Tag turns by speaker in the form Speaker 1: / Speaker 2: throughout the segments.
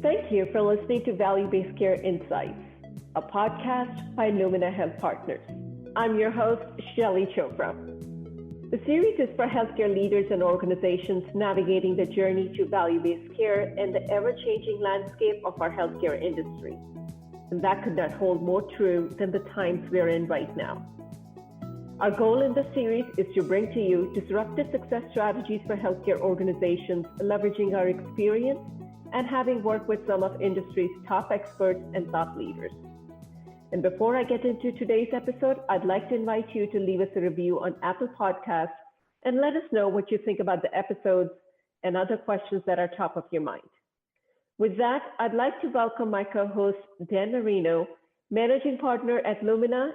Speaker 1: Thank you for listening to Value-Based Care Insights, a podcast by Lumina Health Partners. I'm your host, Shelly Chopra. The series is for healthcare leaders and organizations navigating the journey to value-based care and the ever-changing landscape of our healthcare industry. And that could not hold more true than the times we're in right now. Our goal in this series is to bring to you disruptive success strategies for healthcare organizations, leveraging our experience and having worked with some of industry's top experts and thought leaders. And before I get into today's episode, I'd like to invite you to leave us a review on Apple Podcasts and let us know what you think about the episodes and other questions that are top of your mind. With that, I'd like to welcome my co-host, Dan Marino, Managing Partner at Lumina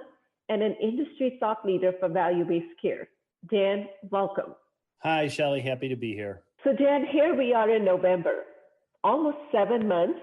Speaker 1: and an industry thought leader for value-based care. Dan, welcome.
Speaker 2: Hi, Shelly. Happy to be here.
Speaker 1: So Dan, here we are in November. Almost 7 months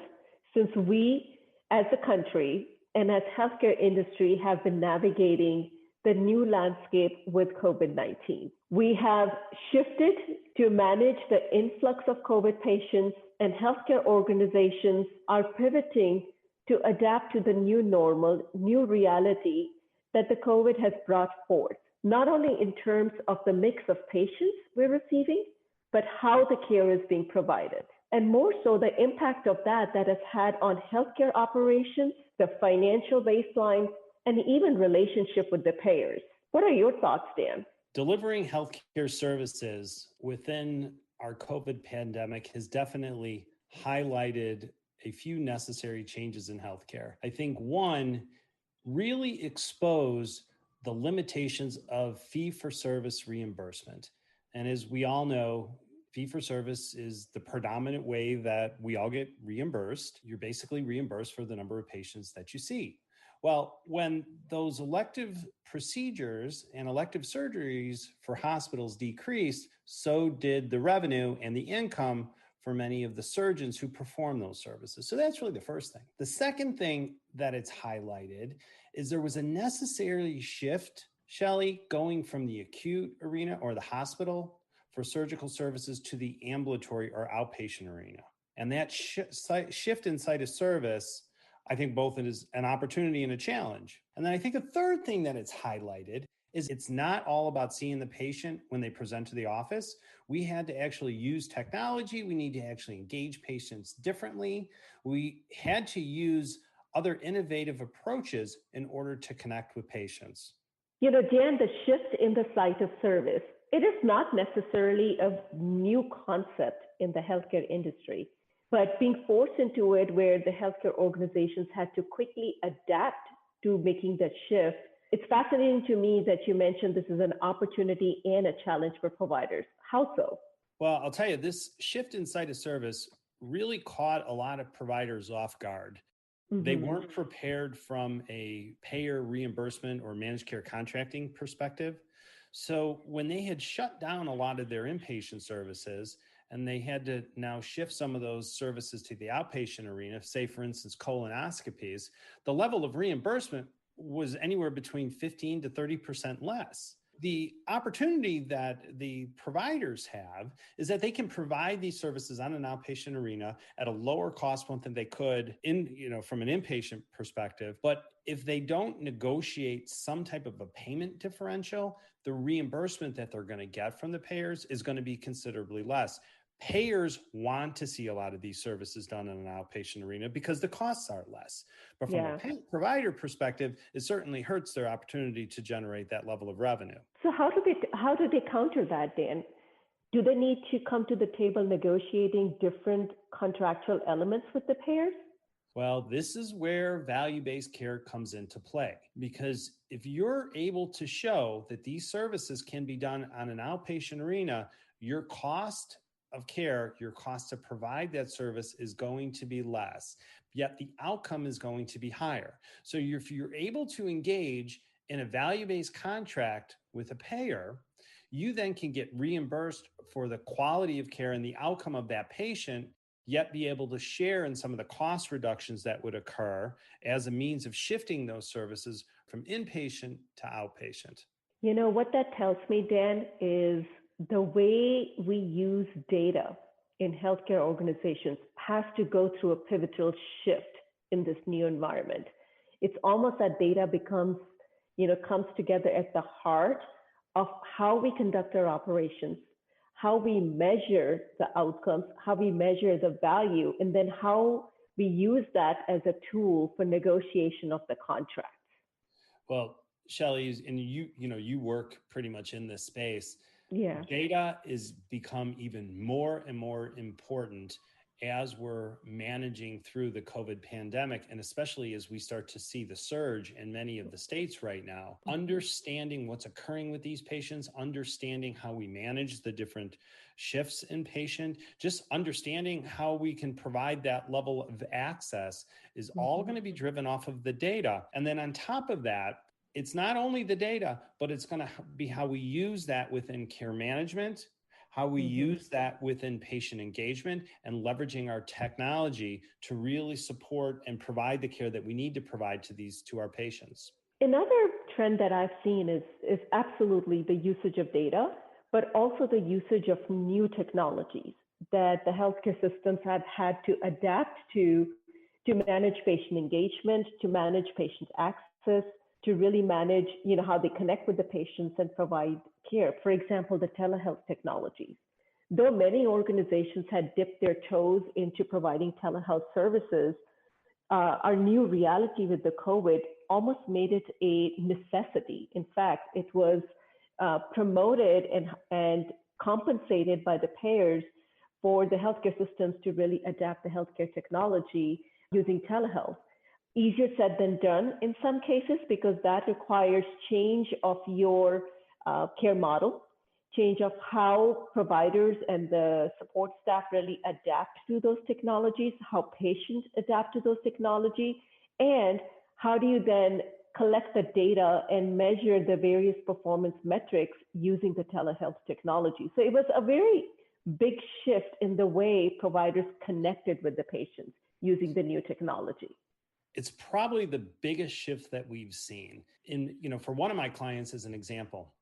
Speaker 1: since we as a country and as healthcare industry have been navigating the new landscape with COVID-19. We have shifted to manage the influx of COVID patients, and healthcare organizations are pivoting to adapt to the new normal, new reality that the COVID has brought forth, not only in terms of the mix of patients we're receiving, but how the care is being provided. And more so the impact of that has had on healthcare operations, the financial baseline, and even relationship with the payers. What are your thoughts, Dan?
Speaker 2: Delivering healthcare services within our COVID pandemic has definitely highlighted a few necessary changes in healthcare. I think one, really expose the limitations of fee-for-service reimbursement. And as we all know, fee-for-service is the predominant way that we all get reimbursed. You're basically reimbursed for the number of patients that you see. Well, when those elective procedures and elective surgeries for hospitals decreased, so did the revenue and the income for many of the surgeons who perform those services. So that's really the first thing. The second thing that it's highlighted is there was a necessary shift, Shelly, going from the acute arena or the hospital for surgical services to the ambulatory or outpatient arena. And that shift in site of service, I think both is an opportunity and a challenge. And then I think a third thing that it's highlighted is it's not all about seeing the patient when they present to the office. We had to actually use technology. We need to actually engage patients differently. We had to use other innovative approaches in order to connect with patients.
Speaker 1: You know, Dan, the shift in the site of service, it is not necessarily a new concept in the healthcare industry, but being forced into it where the healthcare organizations had to quickly adapt to making that shift. It's fascinating to me that you mentioned this is an opportunity and a challenge for providers. How so?
Speaker 2: Well, I'll tell you, this shift in site of service really caught a lot of providers off guard. Mm-hmm. They weren't prepared from a payer reimbursement or managed care contracting perspective. So when they had shut down a lot of their inpatient services and they had to now shift some of those services to the outpatient arena, say for instance, colonoscopies, the level of reimbursement was anywhere between 15 to 30% less. The opportunity that the providers have is that they can provide these services on an outpatient arena at a lower cost point than they could from an inpatient perspective. But if they don't negotiate some type of a payment differential, the reimbursement that they're going to get from the payers is going to be considerably less. Payers want to see a lot of these services done in an outpatient arena because the costs are less. But from a provider perspective, it certainly hurts their opportunity to generate that level of revenue.
Speaker 1: So how do they counter that, Dan? Do they need to come to the table negotiating different contractual elements with the payers?
Speaker 2: Well, this is where value-based care comes into play, because if you're able to show that these services can be done on an outpatient arena, your cost of care, your cost to provide that service is going to be less, yet the outcome is going to be higher. So if you're able to engage in a value-based contract with a payer, you then can get reimbursed for the quality of care and the outcome of that patient, yet be able to share in some of the cost reductions that would occur as a means of shifting those services from inpatient to outpatient.
Speaker 1: You know, what that tells me, Dan, is the way we use data in healthcare organizations has to go through a pivotal shift in this new environment. It's almost that data comes together at the heart of how we conduct our operations, how we measure the outcomes, how we measure the value, and then how we use that as a tool for negotiation of the contract.
Speaker 2: Well, Shelley, and you work pretty much in this space.
Speaker 1: Yeah.
Speaker 2: Data is become even more and more important as we're managing through the COVID pandemic, and especially as we start to see the surge in many of the states right now. Understanding what's occurring with these patients, understanding how we manage the different shifts in patient, just understanding how we can provide that level of access is all going to be driven off of the data. And then on top of that, it's not only the data, but it's going to be how we use that within care management, how we use that within patient engagement, and leveraging our technology to really support and provide the care that we need to provide to our patients.
Speaker 1: Another trend that I've seen is absolutely the usage of data, but also the usage of new technologies that the healthcare systems have had to adapt to manage patient engagement, to manage patient access, to really manage, how they connect with the patients and provide care. For example, the telehealth technologies. Though many organizations had dipped their toes into providing telehealth services, our new reality with the COVID almost made it a necessity. In fact, it was promoted and compensated by the payers for the healthcare systems to really adapt the healthcare technology using telehealth. Easier said than done in some cases, because that requires change of your care model, change of how providers and the support staff really adapt to those technologies, how patients adapt to those technologies, and how do you then collect the data and measure the various performance metrics using the telehealth technology. So it was a very big shift in the way providers connected with the patients using the new technology.
Speaker 2: It's probably the biggest shift that we've seen. For one of my clients, as an example,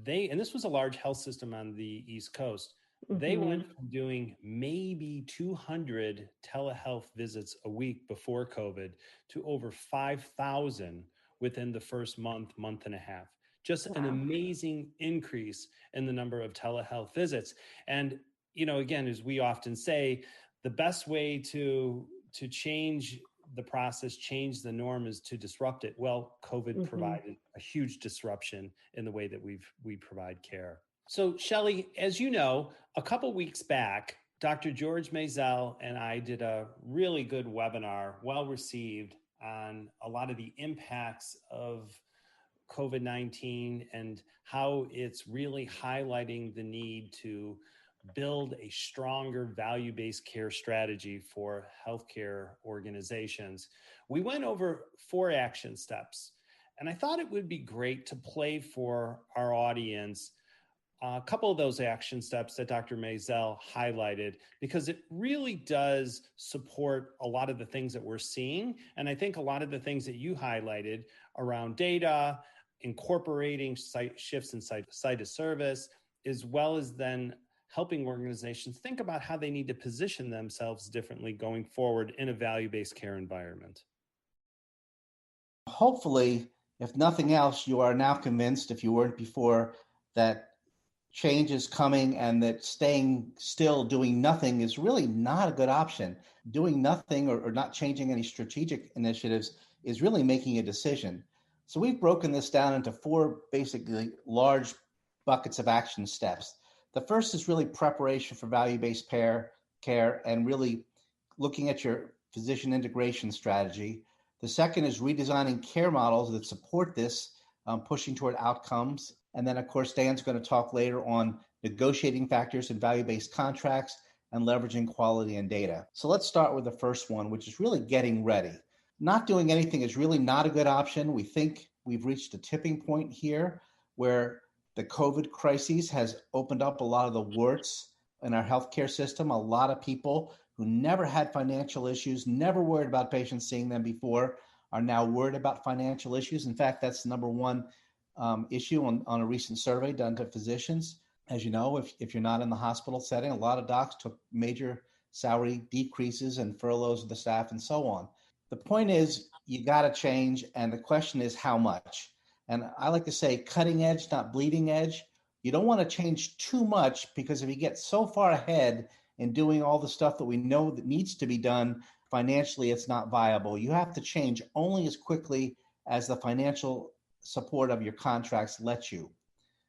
Speaker 2: and this was a large health system on the East Coast, they went from doing maybe 200 telehealth visits a week before COVID to over 5,000 within the first month and a half. Just an amazing increase in the number of telehealth visits. And, again, as we often say, the best way to change the process, change the norm, is to disrupt it. Well, COVID provided a huge disruption in the way that we provide care. So, Shelley, as you know, a couple weeks back, Dr. George Mayzell and I did a really good webinar, well received, on a lot of the impacts of COVID-19 and how it's really highlighting the need to build a stronger value-based care strategy for healthcare organizations. We went over 4 action steps, and I thought it would be great to play for our audience a couple of those action steps that Dr. Mayzell highlighted, because it really does support a lot of the things that we're seeing. And I think a lot of the things that you highlighted around data, incorporating shifts in site of service, as well as then helping organizations think about how they need to position themselves differently going forward in a value-based care environment.
Speaker 3: Hopefully, if nothing else, you are now convinced, if you weren't before, that change is coming and that staying still, doing nothing, is really not a good option. Doing nothing or not changing any strategic initiatives is really making a decision. So we've broken this down into 4 basically large buckets of action steps. The first is really preparation for value-based care and really looking at your physician integration strategy. The second is redesigning care models that support this, pushing toward outcomes. And then, of course, Dan's going to talk later on negotiating factors in value-based contracts and leveraging quality and data. So let's start with the first one, which is really getting ready. Not doing anything is really not a good option. We think we've reached a tipping point here where the COVID crisis has opened up a lot of the warts in our healthcare system. A lot of people who never had financial issues, never worried about patients seeing them before, are now worried about financial issues. In fact, that's the number one issue on a recent survey done to physicians. As you know, if you're not in the hospital setting, a lot of docs took major salary decreases and furloughs of the staff and so on. The point is, you got to change. And the question is, how much? And I like to say cutting edge, not bleeding edge. You don't want to change too much, because if you get so far ahead in doing all the stuff that we know that needs to be done, financially, it's not viable. You have to change only as quickly as the financial support of your contracts let you.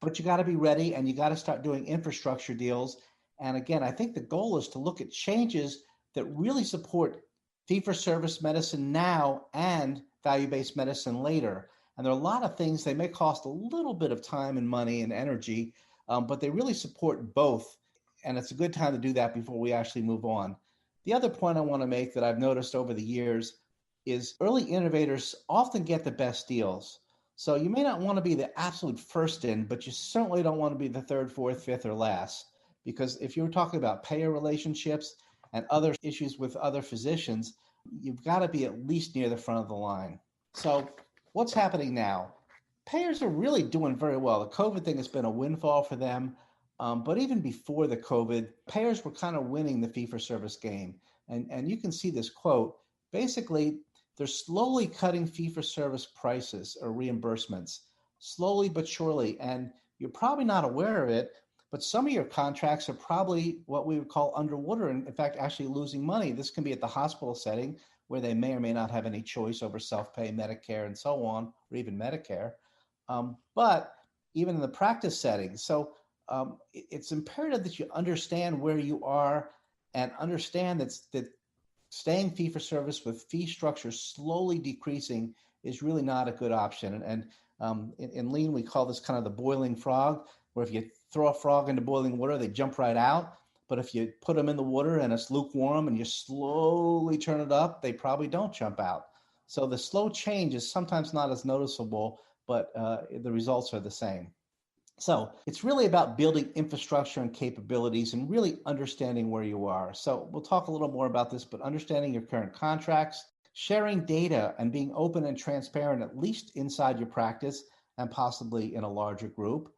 Speaker 3: But you got to be ready, and you got to start doing infrastructure deals. And again, I think the goal is to look at changes that really support fee-for-service medicine now and value-based medicine later. And there are a lot of things, they may cost a little bit of time and money and energy, but they really support both. And it's a good time to do that before we actually move on. The other point I want to make that I've noticed over the years is early innovators often get the best deals. So you may not want to be the absolute first in, but you certainly don't want to be the third, fourth, fifth, or last. Because if you're talking about payer relationships and other issues with other physicians, you've got to be at least near the front of the line. So what's happening now? Payers are really doing very well. The COVID thing has been a windfall for them. But even before the COVID, payers were kind of winning the fee-for-service game. And you can see this quote. Basically, they're slowly cutting fee-for-service prices or reimbursements, slowly but surely. And you're probably not aware of it, but some of your contracts are probably what we would call underwater, and in fact, actually losing money. This can be at the hospital setting, where they may or may not have any choice over self-pay, Medicare, and so on, or even Medicare. But even in the practice setting. So it's imperative that you understand where you are and understand that staying fee-for-service with fee structure slowly decreasing is really not a good option. And in lean, we call this kind of the boiling frog, where if you throw a frog into boiling water, they jump right out. But if you put them in the water and it's lukewarm and you slowly turn it up, they probably don't jump out. So the slow change is sometimes not as noticeable, but the results are the same. So it's really about building infrastructure and capabilities and really understanding where you are. So we'll talk a little more about this, but understanding your current contracts, sharing data, and being open and transparent, at least inside your practice and possibly in a larger group.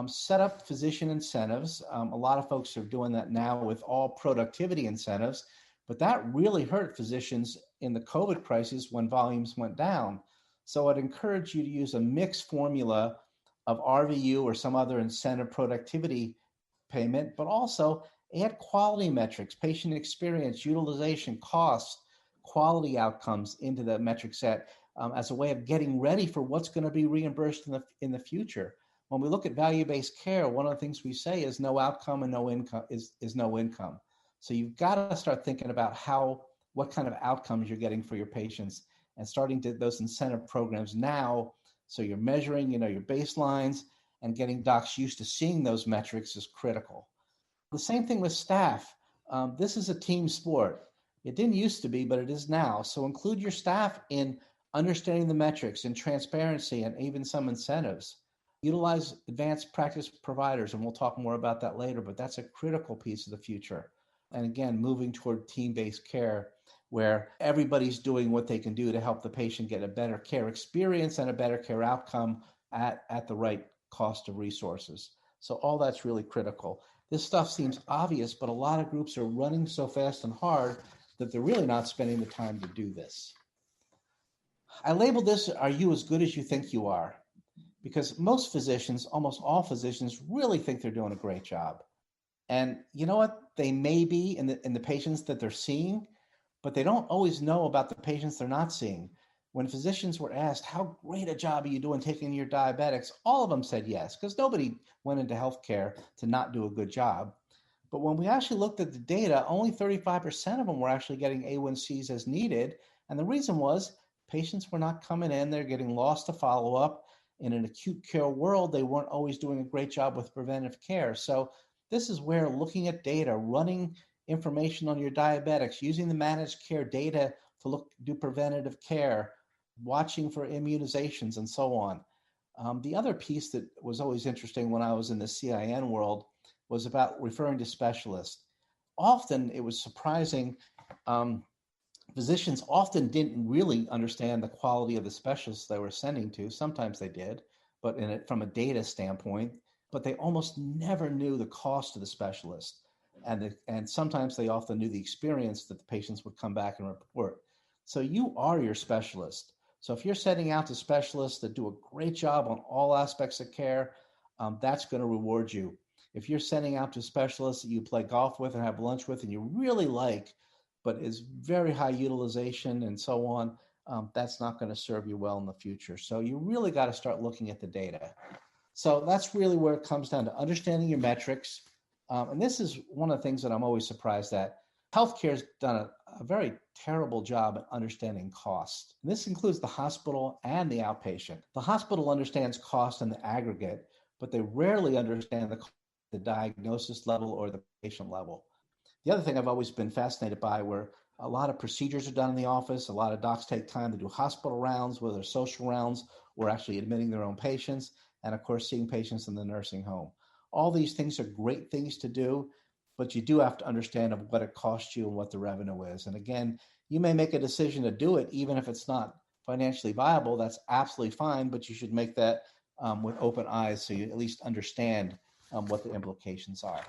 Speaker 3: Set up physician incentives. A lot of folks are doing that now with all productivity incentives, but that really hurt physicians in the COVID crisis when volumes went down. So I'd encourage you to use a mixed formula of RVU or some other incentive productivity payment, but also add quality metrics, patient experience, utilization, costs, quality outcomes into the metric set as a way of getting ready for what's going to be reimbursed in the future. When we look at value-based care, one of the things we say is no outcome and no income is no income. So you've got to start thinking about what kind of outcomes you're getting for your patients and starting to those incentive programs now. So you're measuring, your baselines, and getting docs used to seeing those metrics is critical. The same thing with staff. This is a team sport. It didn't used to be, but it is now. So include your staff in understanding the metrics and transparency and even some incentives. Utilize advanced practice providers, and we'll talk more about that later, but that's a critical piece of the future. And again, moving toward team-based care, where everybody's doing what they can do to help the patient get a better care experience and a better care outcome at the right cost of resources. So all that's really critical. This stuff seems obvious, but a lot of groups are running so fast and hard that they're really not spending the time to do this. I labeled this, "Are you as good as you think you are?" Because most physicians, almost all physicians, really think they're doing a great job. And you know what? They may be in the patients that they're seeing, but they don't always know about the patients they're not seeing. When physicians were asked, how great a job are you doing taking your diabetics? All of them said yes, because nobody went into healthcare to not do a good job. But when we actually looked at the data, only 35% of them were actually getting A1Cs as needed. And the reason was patients were not coming in, they're getting lost to follow-up. In an acute care world, they weren't always doing a great job with preventive care. So this is where looking at data, running information on your diabetics, using the managed care data to do preventative care, watching for immunizations, and so on. The other piece that was always interesting when I was in the CIN world was about referring to specialists. Often it was surprising. Physicians often didn't really understand the quality of the specialists they were sending to. Sometimes they did, but from a data standpoint. but they almost never knew the cost of the specialist. And sometimes they often knew the experience that the patients would come back and report. So you are your specialist. So if you're sending out to specialists that do a great job on all aspects of care, that's going to reward you. If you're sending out to specialists that you play golf with and have lunch with and you really like, but is very high utilization and so on, that's not going to serve you well in the future. So you really got to start looking at the data. So that's really where it comes down to understanding your metrics. And this is one of the things that I'm always surprised at. Healthcare has done a very terrible job at understanding cost. And this includes the hospital and the outpatient. The hospital understands cost in the aggregate, but they rarely understand the diagnosis level or the patient level. The other thing I've always been fascinated by, where a lot of procedures are done in the office, a lot of docs take time to do hospital rounds, whether they're social rounds or actually admitting their own patients, and of course, seeing patients in the nursing home. All these things are great things to do, but you do have to understand of what it costs you and what the revenue is. And again, you may make a decision to do it, even if it's not financially viable. That's absolutely fine, but you should make that with open eyes so you at least understand what the implications are.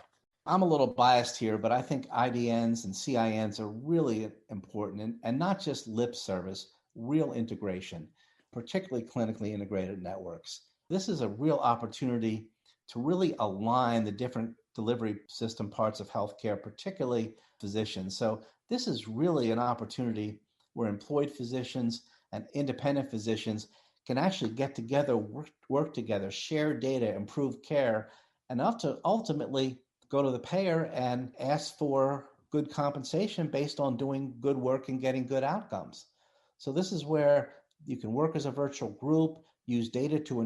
Speaker 3: I'm a little biased here, but I think IDNs and CINs are really important, and not just lip service, real integration, particularly clinically integrated networks. This is a real opportunity to really align the different delivery system parts of healthcare, particularly physicians. So this is really an opportunity where employed physicians and independent physicians can actually get together, work together, share data, improve care, and ultimately go to the payer and ask for good compensation based on doing good work and getting good outcomes. So this is where you can work as a virtual group, use data to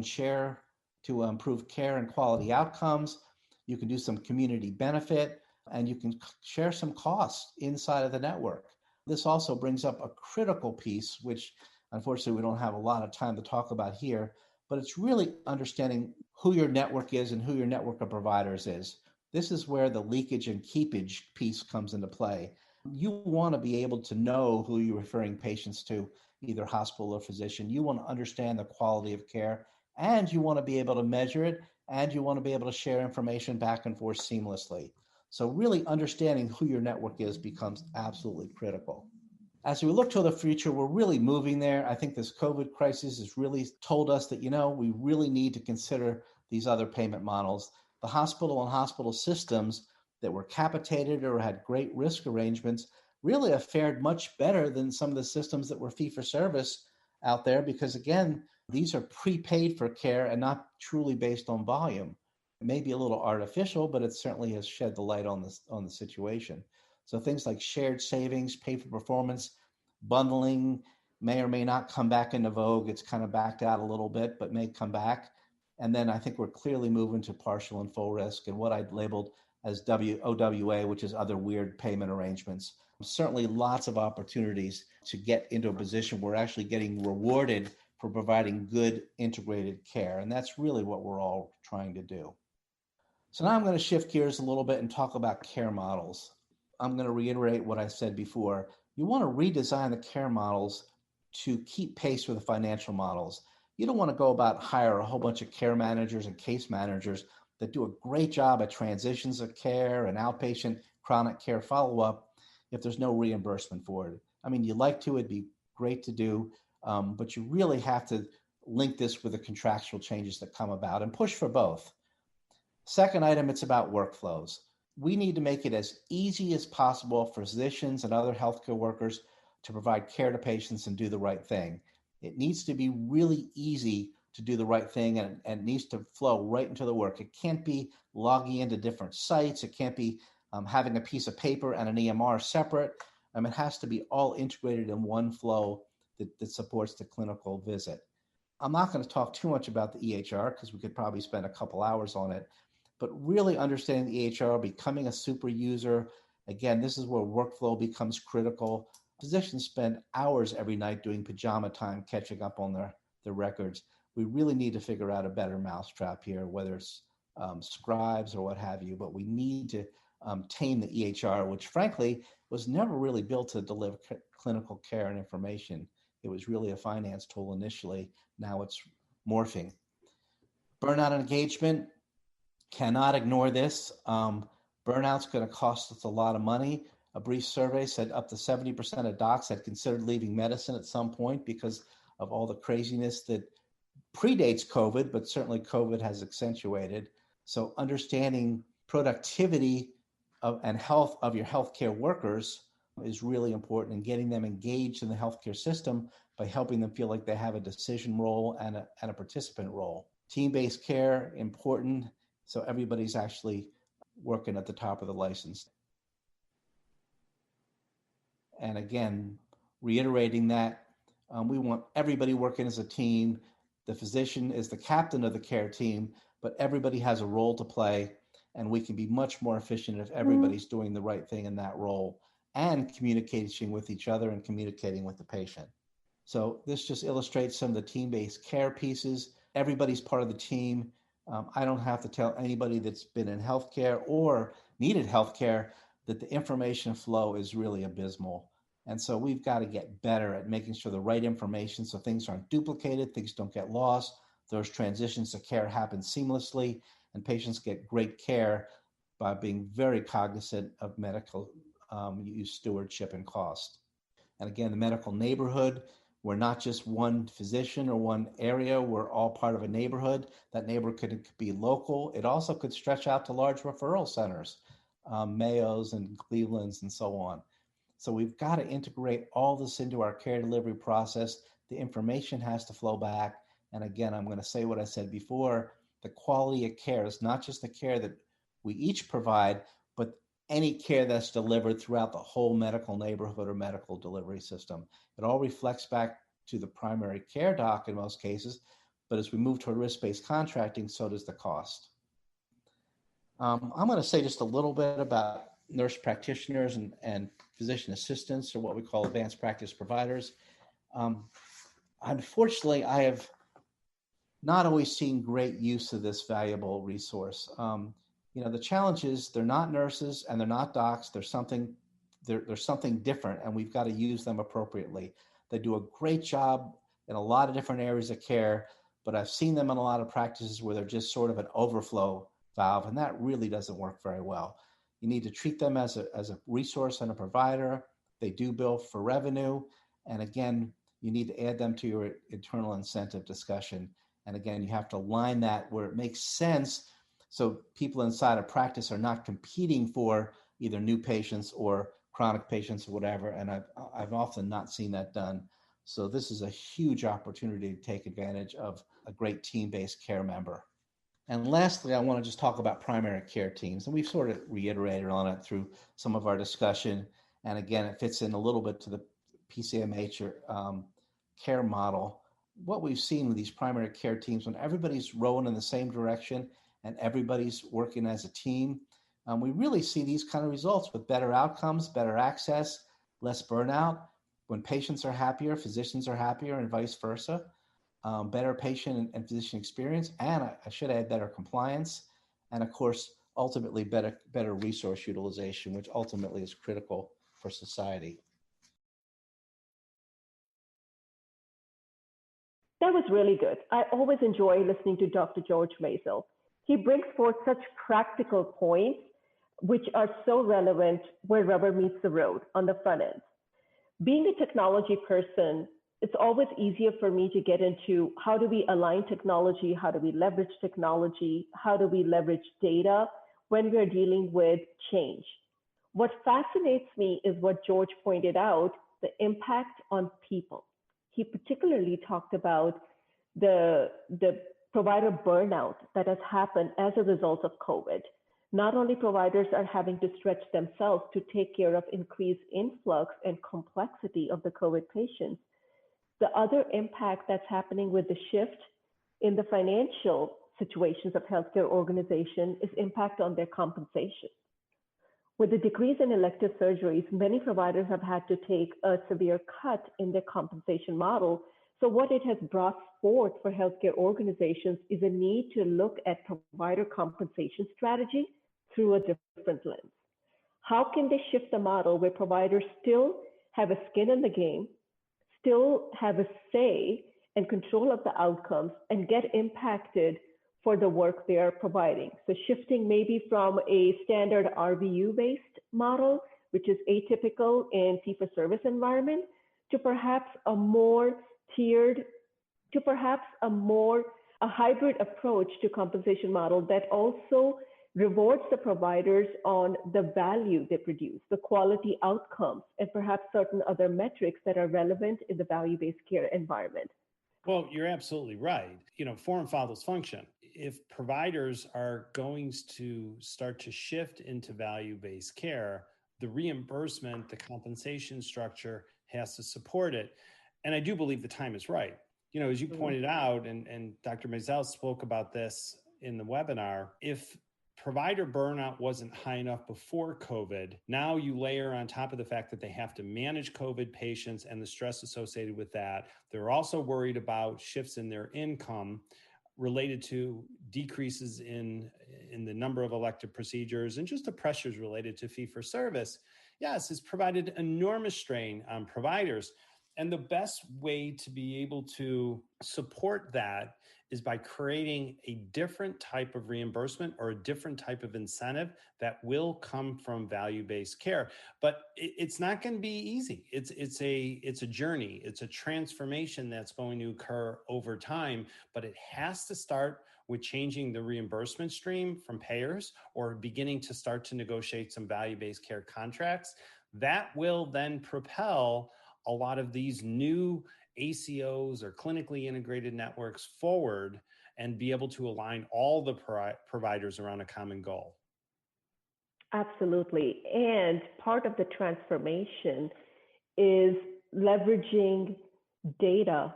Speaker 3: improve care and quality outcomes. You can do some community benefit, and you can share some costs inside of the network. This also brings up a critical piece, which unfortunately we don't have a lot of time to talk about here, but it's really understanding who your network is and who your network of providers is. This is where the leakage and keepage piece comes into play. You want to be able to know who you're referring patients to, either hospital or physician. You want to understand the quality of care, and you want to be able to measure it, and you want to be able to share information back and forth seamlessly. So really understanding who your network is becomes absolutely critical. As we look to the future, we're really moving there. I think this COVID crisis has really told us that, we really need to consider these other payment models. The hospital and hospital systems that were capitated or had great risk arrangements really have fared much better than some of the systems that were fee-for-service out there, because again, these are prepaid for care and not truly based on volume. It may be a little artificial, but it certainly has shed the light on the situation. So things like shared savings, pay for performance, bundling may or may not come back into vogue. It's kind of backed out a little bit, but may come back. And then I think we're clearly moving to partial and full risk and what I'd labeled as OWA, which is other weird payment arrangements. Certainly lots of opportunities to get into a position where we're actually getting rewarded for providing good integrated care. And that's really what we're all trying to do. So now I'm going to shift gears a little bit and talk about care models. I'm going to reiterate what I said before. You want to redesign the care models to keep pace with the financial models. You don't want to go about hire a whole bunch of care managers and case managers that do a great job at transitions of care and outpatient chronic care follow-up if there's no reimbursement for it. I mean, you'd like to, it'd be great to do, but you really have to link this with the contractual changes that come about and push for both. Second item, it's about workflows. We need to make it as easy as possible for physicians and other healthcare workers to provide care to patients and do the right thing. It needs to be really easy to do the right thing, and it needs to flow right into the work. It can't be logging into different sites. It can't be having a piece of paper and an EMR separate. It has to be all integrated in one flow that supports the clinical visit. I'm not going to talk too much about the EHR because we could probably spend a couple hours on it, but really understanding the EHR, becoming a super user. Again, this is where workflow becomes critical. Physicians spend hours every night doing pajama time, catching up on their records. We really need to figure out a better mousetrap here, whether it's scribes or what have you, but we need to tame the EHR, which frankly was never really built to deliver clinical care and information. It was really a finance tool initially. Now it's morphing. Burnout and engagement. Cannot ignore this. Burnout's going to cost us a lot of money. A brief survey said up to 70% of docs had considered leaving medicine at some point because of all the craziness that predates COVID, but certainly COVID has accentuated. So understanding productivity and health of your healthcare workers is really important, and getting them engaged in the healthcare system by helping them feel like they have a decision role and a participant role. Team-based care, important, so everybody's actually working at the top of the license. And again, reiterating that we want everybody working as a team. The physician is the captain of the care team, but everybody has a role to play, and we can be much more efficient if everybody's doing the right thing in that role and communicating with each other and communicating with the patient. So this just illustrates some of the team-based care pieces. Everybody's part of the team. I don't have to tell anybody that's been in healthcare or needed healthcare that the information flow is really abysmal. And so we've got to get better at making sure the right information, so things aren't duplicated, things don't get lost, those transitions to care happen seamlessly, and patients get great care by being very cognizant of medical use stewardship and cost. And again, the medical neighborhood, we're not just one physician or one area, we're all part of a neighborhood. That neighborhood could be local. It also could stretch out to large referral centers, Mayo's and Cleveland's and so on. So we've got to integrate all this into our care delivery process. The information has to flow back. And again, I'm going to say what I said before, the quality of care is not just the care that we each provide, but any care that's delivered throughout the whole medical neighborhood or medical delivery system. It all reflects back to the primary care doc in most cases, but as we move toward risk-based contracting, so does the cost. I'm going to say just a little bit about nurse practitioners and physician assistants, or what we call advanced practice providers. Unfortunately, I have not always seen great use of this valuable resource. The challenge is they're not nurses and they're not docs. There's something different, and we've got to use them appropriately. They do a great job in a lot of different areas of care, but I've seen them in a lot of practices where they're just sort of an overflow valve, and that really doesn't work very well. You need to treat them as a resource and a provider. They do bill for revenue. And again, you need to add them to your internal incentive discussion. And again, you have to line that where it makes sense, so people inside a practice are not competing for either new patients or chronic patients or whatever. And I've often not seen that done. So this is a huge opportunity to take advantage of a great team-based care member. And lastly, I want to just talk about primary care teams. And we've sort of reiterated on it through some of our discussion. And again, it fits in a little bit to the PCMH care model. What we've seen with these primary care teams, when everybody's rowing in the same direction and everybody's working as a team, we really see these kind of results with better outcomes, better access, less burnout. When patients are happier, physicians are happier, and vice versa. Better patient and physician experience, and I should add better compliance, and of course, ultimately better resource utilization, which ultimately is critical for society.
Speaker 1: That was really good. I always enjoy listening to Dr. George Mayzell. He brings forth such practical points which are so relevant where rubber meets the road on the front end. Being a technology person, it's always easier for me to get into how do we align technology, how do we leverage technology, how do we leverage data when we're dealing with change. What fascinates me is what George pointed out, the impact on people. He particularly talked about the provider burnout that has happened as a result of COVID. Not only providers are having to stretch themselves to take care of increased influx and complexity of the COVID patients, the other impact that's happening with the shift in the financial situations of healthcare organizations is impact on their compensation. With the decrease in elective surgeries, many providers have had to take a severe cut in their compensation model. So what it has brought forth for healthcare organizations is a need to look at provider compensation strategy through a different lens. How can they shift the model where providers still have a skin in the game, still have a say and control of the outcomes, and get impacted for the work they are providing. So shifting maybe from a standard RVU-based model, which is atypical in fee-for-service environment, to perhaps a more tiered, to perhaps a hybrid approach to compensation model that also rewards the providers on the value they produce, the quality outcomes, and perhaps certain other metrics that are relevant in the value-based care environment.
Speaker 2: Well, you're absolutely right. Form follows function. If providers are going to start to shift into value-based care, the reimbursement, the compensation structure has to support it. And I do believe the time is right. As you pointed out, and Dr. Mayzell spoke about this in the webinar, if provider burnout wasn't high enough before COVID, now you layer on top of the fact that they have to manage COVID patients and the stress associated with that. They're also worried about shifts in their income related to decreases in the number of elective procedures and just the pressures related to fee-for-service. Yes, it's provided enormous strain on providers. And the best way to be able to support that is by creating a different type of reimbursement or a different type of incentive that will come from value-based care. But it's not going to be easy. It's a journey. It's a transformation that's going to occur over time, but it has to start with changing the reimbursement stream from payers or beginning to start to negotiate some value-based care contracts. That will then propel a lot of these new ACOs or clinically integrated networks forward and be able to align all the providers around a common goal.
Speaker 1: Absolutely. And part of the transformation is leveraging data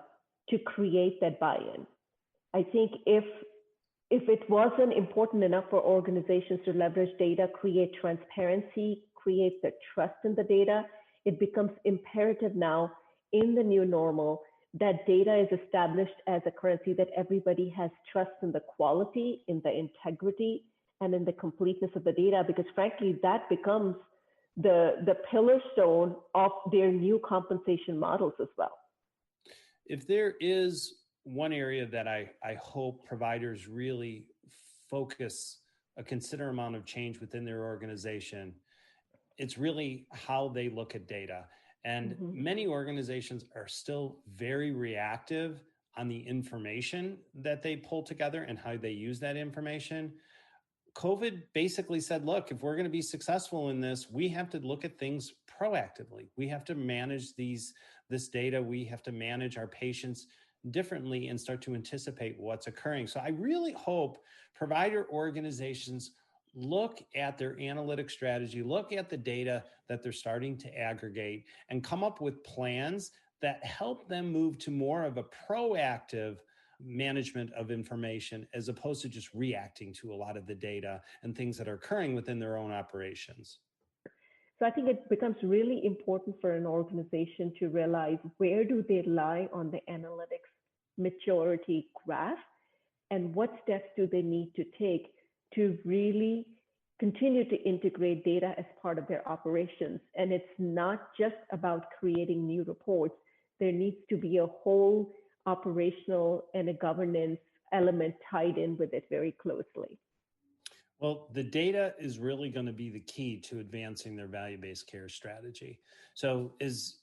Speaker 1: to create that buy-in. I think if it wasn't important enough for organizations to leverage data, create transparency, create the trust in the data, it becomes imperative now in the new normal that data is established as a currency, that everybody has trust in the quality, in the integrity, and in the completeness of the data, because frankly, that becomes the pillar stone of their new compensation models as well.
Speaker 2: If there is one area that I hope providers really focus a considerable amount of change within their organization, it's really how they look at data. And many organizations are still very reactive on the information that they pull together and how they use that information. COVID basically said, look, if we're going to be successful in this, we have to look at things proactively. We have to manage this data. We have to manage our patients differently and start to anticipate what's occurring. So I really hope provider organizations look at their analytic strategy, look at the data that they're starting to aggregate, and come up with plans that help them move to more of a proactive management of information as opposed to just reacting to a lot of the data and things that are occurring within their own operations.
Speaker 1: So I think it becomes really important for an organization to realize where do they lie on the analytics maturity graph and what steps do they need to take to really continue to integrate data as part of their operations. And it's not just about creating new reports. There needs to be a whole operational and a governance element tied in with it very closely.
Speaker 2: Well, the data is really going to be the key to advancing their value-based care strategy. So as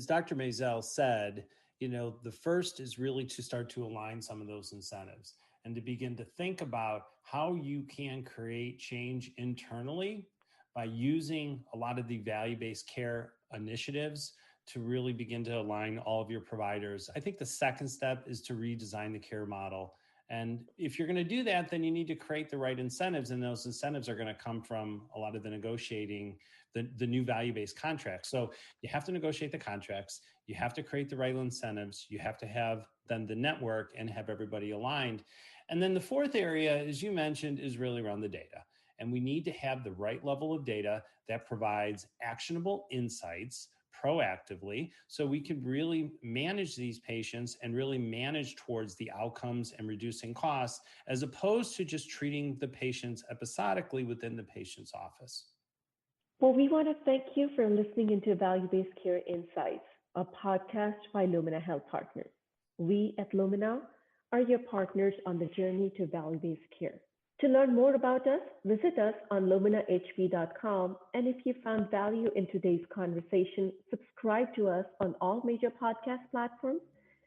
Speaker 2: Dr. Mayzell said, the first is really to start to align some of those incentives and to begin to think about how you can create change internally by using a lot of the value-based care initiatives to really begin to align all of your providers. I think the second step is to redesign the care model. And if you're going to do that, then you need to create the right incentives. And those incentives are going to come from a lot of the negotiating the new value-based contracts. So you have to negotiate the contracts. You have to create the right incentives. You have to have then the network and have everybody aligned. And then the fourth area, as you mentioned, is really around the data. And we need to have the right level of data that provides actionable insights proactively so we can really manage these patients and really manage towards the outcomes and reducing costs, as opposed to just treating the patients episodically within the patient's office.
Speaker 1: Well, we want to thank you for listening into Value-Based Care Insights, a podcast by Lumina Health Partners. We at Lumina are your partners on the journey to value-based care. To learn more about us, visit us on luminahp.com. And if you found value in today's conversation, subscribe to us on all major podcast platforms,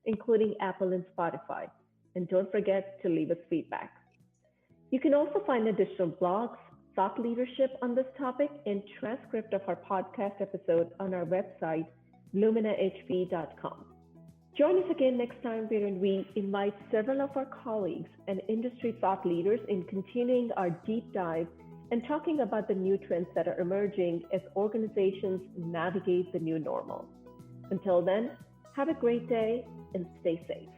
Speaker 1: including Apple and Spotify. And don't forget to leave us feedback. You can also find additional blogs, thought leadership on this topic, and transcript of our podcast episode on our website, luminahp.com. Join us again next time wherein we invite several of our colleagues and industry thought leaders in continuing our deep dive and talking about the new trends that are emerging as organizations navigate the new normal. Until then, have a great day and stay safe.